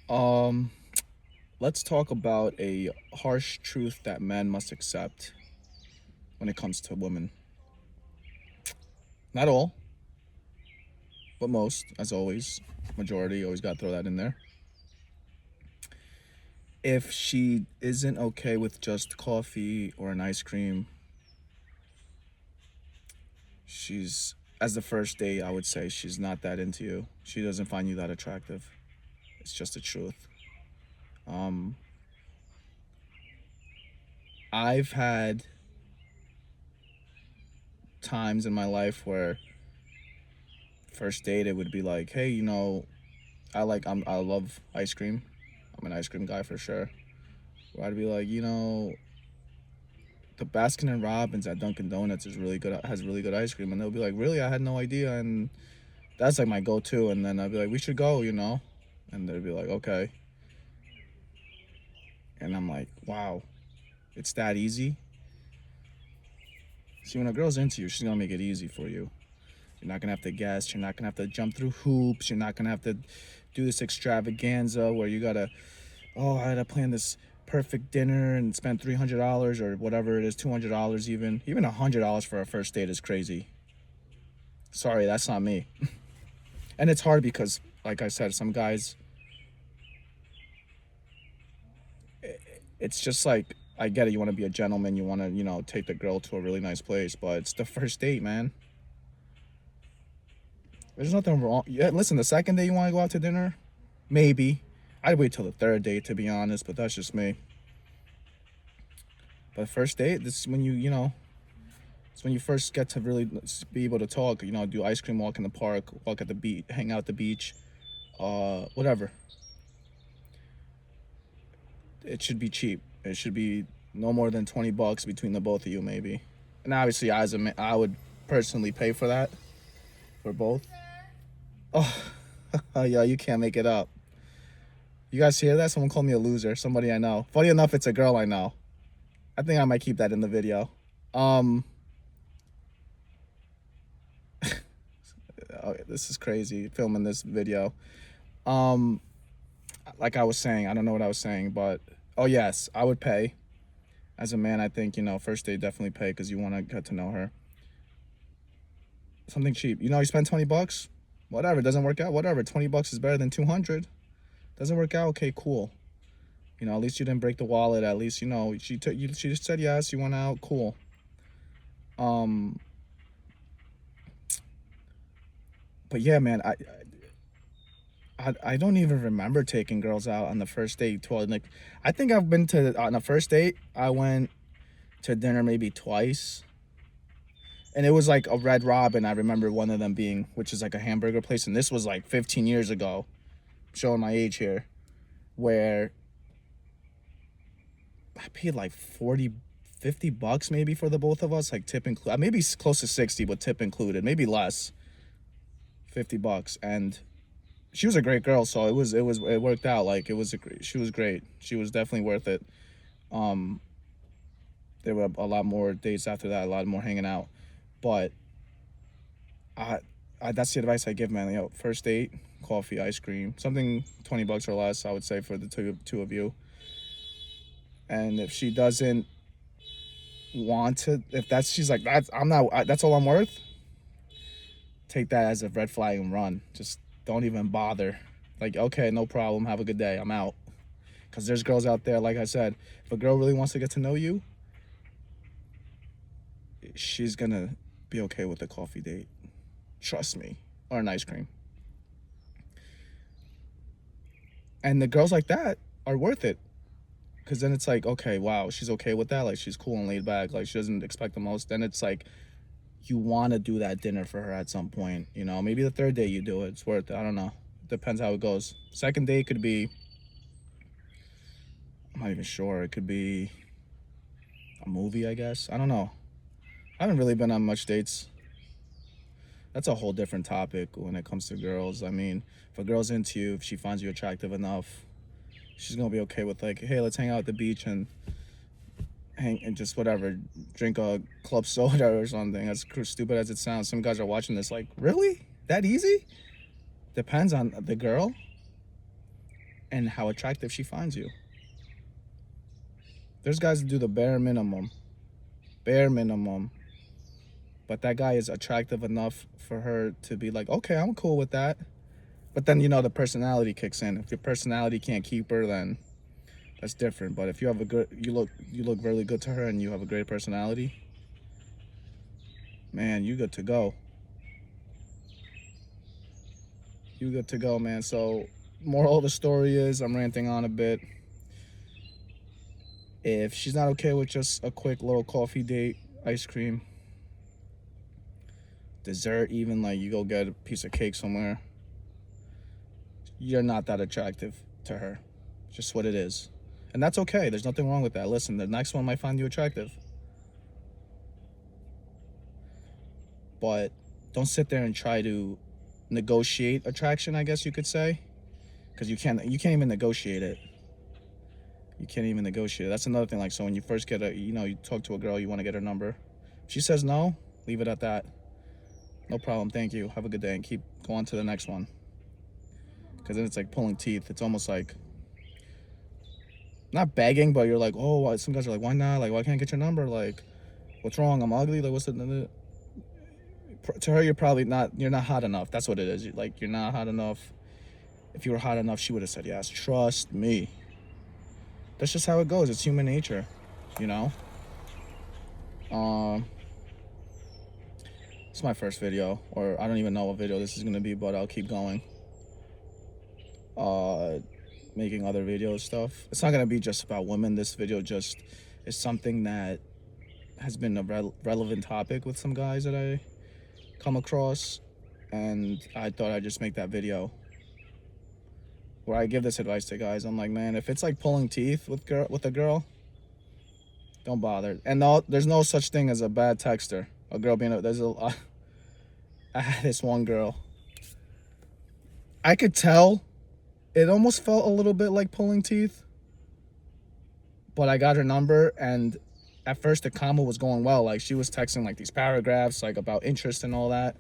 Um, let's talk about a harsh truth that men must accept when it comes to women. Not all, but most, as always. Majority, always got to throw that in there. If she isn't okay with just coffee or an ice cream, she's, as the first date, I would say she's not that into you. She doesn't find you that attractive. It's just the truth. Um, I've had times in my life where first date it would be like, hey, I love ice cream. I'm an ice cream guy for sure. Where I'd be like, the Baskin and Robbins at Dunkin' Donuts is really good. Has really good ice cream, and they'll be like, really, I had no idea, and that's like my go-to. And then I'd be like, we should go. And they'd be like, okay. And I'm like, wow, it's that easy. See, when a girl's into you, she's gonna make it easy for you. You're not gonna have to guess. You're not gonna have to jump through hoops. You're not gonna have to do this extravaganza where you gotta, oh, I gotta plan this perfect dinner and spend $300 or whatever it is, $200 even $100 for a first date is crazy. Sorry, that's not me. And it's hard because, like I said, some guys, it's just like I get it. You want to be a gentleman. You want to take the girl to a really nice place, but it's the first date, man. There's nothing wrong. Yeah, listen, the second day you want to go out to dinner, maybe. I'd wait till the third date to be honest, but that's just me. But first date, this is when it's when you first get to really be able to talk. Do ice cream walk in the park, walk at the beach, hang out at the beach, whatever. It should be cheap. It should be no more than $20 between the both of you, maybe. And obviously, as a man, I would personally pay for that for both. Oh, yeah, you can't make it up. You guys hear that? Someone called me a loser. Somebody I know. Funny enough, it's a girl I know. I think I might keep that in the video. Um, oh, this is crazy filming this video. Um, like I was saying, I don't know what I was saying, but oh yes, I would pay. As a man, I think first date definitely pay because you want to get to know her. Something cheap. You spend $20. Whatever, doesn't work out. Whatever, $20 is better than 200. Doesn't work out. Okay, cool. At least you didn't break the wallet. At least she took you. She just said yes. You went out. Cool. Um, but yeah, man, I don't even remember taking girls out on the first date. Like, I think I've been to on the first date. I went to dinner maybe twice, and it was like a Red Robin. I remember one of them being, which is like a hamburger place, and this was like 15 years ago. Showing my age here, where I paid like 40, $50 maybe for the both of us, like tip included. Maybe close to 60, but tip included, maybe less. $50, and she was a great girl, so it worked out. Like she was great. She was definitely worth it. Um, there were a lot more dates after that, a lot more hanging out, but I, that's the advice I give, man. First date, coffee, ice cream, something $20 or less. I would say for the two of you. And if she doesn't want to, if that's she's like that's all I'm worth. Take that as a red flag and run. Just don't even bother. Like, okay, no problem. Have a good day. I'm out. Because there's girls out there, like I said, if a girl really wants to get to know you, she's going to be okay with a coffee date. Trust me. Or an ice cream. And the girls like that are worth it. Because then it's like, okay, wow, she's okay with that. Like, she's cool and laid back. Like, she doesn't expect the most. Then it's like, you want to do that dinner for her at some point. Maybe the third day you do it. It's worth it. I don't know. Depends how it goes. Second date could be, I'm not even sure. It could be a movie, I guess. I don't know. I haven't really been on much dates. That's a whole different topic when it comes to girls. I mean, if a girl's into you, if she finds you attractive enough, she's gonna be okay with like, hey, let's hang out at the beach and hang and just whatever, drink a club soda or something. As stupid as it sounds, some guys are watching this like, really? That easy? Depends on the girl. and how attractive she finds you. There's guys that do the bare minimum, but that guy is attractive enough for her to be like, okay, I'm cool with that. But then, you know, the personality kicks in. If your personality can't keep her, then that's different. But if you have a good, you look really good to her and you have a great personality, man, you good to go. You good to go, man. So moral of the story is, I'm ranting on a bit. If she's not okay with just a quick little coffee date, ice cream, dessert, even like you go get a piece of cake somewhere, you're not that attractive to her. It's just what it is. And that's okay. There's nothing wrong with that. Listen, the next one might find you attractive. But don't sit there and try to negotiate attraction, I guess you could say. Because you can't even negotiate it. You can't even negotiate it. That's another thing. Like, so when you first get you talk to a girl, you want to get her number. If she says no, leave it at that. No problem, thank you. Have a good day, and keep going to the next one. Because then it's like pulling teeth. It's almost like, not begging, but you're like, oh, some guys are like, why not? Like, why can't I get your number? Like, what's wrong? I'm ugly? Like, what's the... To her, you're not hot enough. That's what it is. You're not hot enough. If you were hot enough, she would have said yes. Trust me. That's just how it goes. It's human nature, you know? It's my first video, or I don't even know what video this is gonna be, but I'll keep going. Making other video stuff. It's not gonna be just about women. This video just is something that has been a relevant topic with some guys that I come across, and I thought I'd just make that video where I give this advice to guys. I'm like, man, if it's like pulling teeth with a girl, don't bother. And no, there's no such thing as a bad texter. A girl being I had this one girl. I could tell it almost felt a little bit like pulling teeth, but I got her number, and at first the combo was going well. Like, she was texting like these paragraphs like about interest and all that,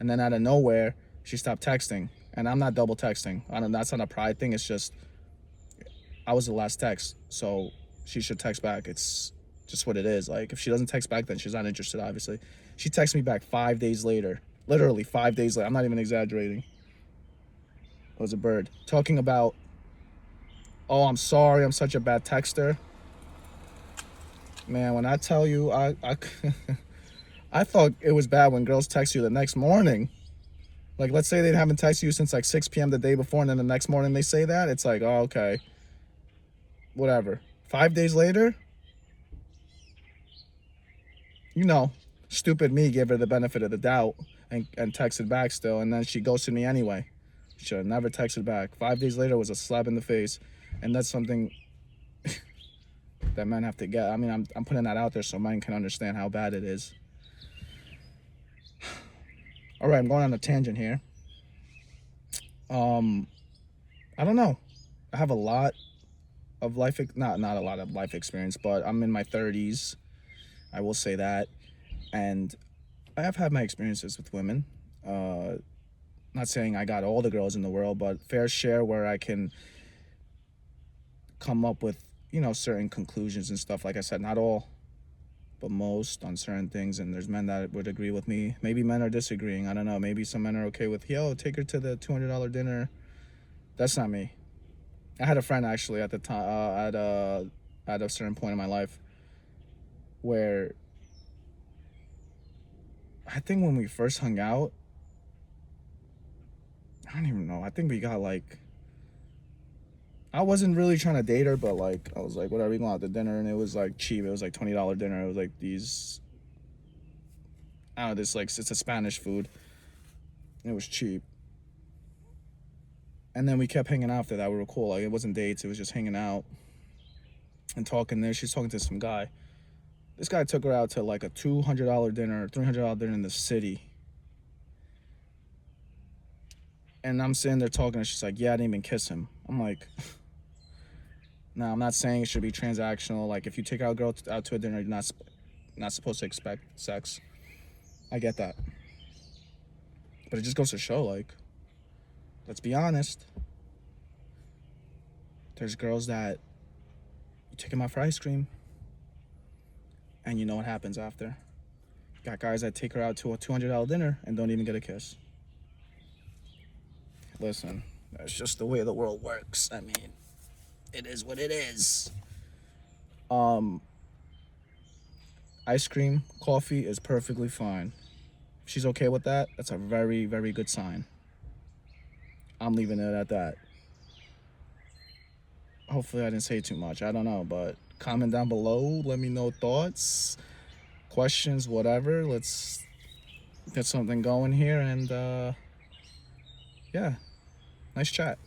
and then out of nowhere she stopped texting. And I'm not double texting. That's not a pride thing. It's just I was the last text, so she should text back. It's just what it is. Like, if she doesn't text back, then she's not interested, obviously. She texted me back 5 days later. Literally 5 days later. I'm not even exaggerating. It was a bird. Talking about, oh, I'm sorry, I'm such a bad texter. Man, when I tell you, I I thought it was bad when girls text you the next morning. Like, let's say they haven't texted you since like 6 p.m. the day before, and then the next morning they say that. It's like, oh, okay. Whatever. 5 days later, you know, stupid me gave her the benefit of the doubt and texted back still, and then she ghosted me anyway. Should have never texted back. 5 days later was a slap in the face, and that's something that men have to get. I mean, I'm putting that out there so men can understand how bad it is. All right, I'm going on a tangent here. I don't know. I have a lot of life, not a lot of life experience, but I'm in my 30s. I will say that, and I have had my experiences with women. Not saying I got all the girls in the world, but fair share where I can come up with, you know, certain conclusions and stuff. Like I said, not all, but most on certain things. And there's men that would agree with me. Maybe men are disagreeing. I don't know. Maybe some men are okay with, yo, take her to the $200 dinner. That's not me. I had a friend actually at the time, at a certain point in my life, where I think when we first hung out, I don't even know. I think we got like, I wasn't really trying to date her, but like, I was like, whatever, we going out to dinner, and it was like cheap. It was like $20 dinner. It was like these, I don't know, this like, it's a Spanish food. It was cheap. And then we kept hanging out after that. We were cool. Like, it wasn't dates. It was just hanging out and talking there. She's talking to some guy. This guy took her out to like a $200 dinner, $300 dinner in the city. And I'm sitting there talking, and she's like, yeah, I didn't even kiss him. I'm like, now, I'm not saying it should be transactional. Like, if you take a girl out to a dinner, you're not supposed to expect sex. I get that. But it just goes to show, like, let's be honest. There's girls that you take them out for ice cream, and you know what happens after. Got guys that take her out to a $200 dinner and don't even get a kiss. Listen, that's just the way the world works. I mean, it is what it is. Ice cream, coffee is perfectly fine. If she's okay with that, that's a very, very good sign. I'm leaving it at that. Hopefully, I didn't say too much. I don't know, but comment down below. Let me know thoughts, questions, whatever. Let's get something going here. And yeah, nice chat.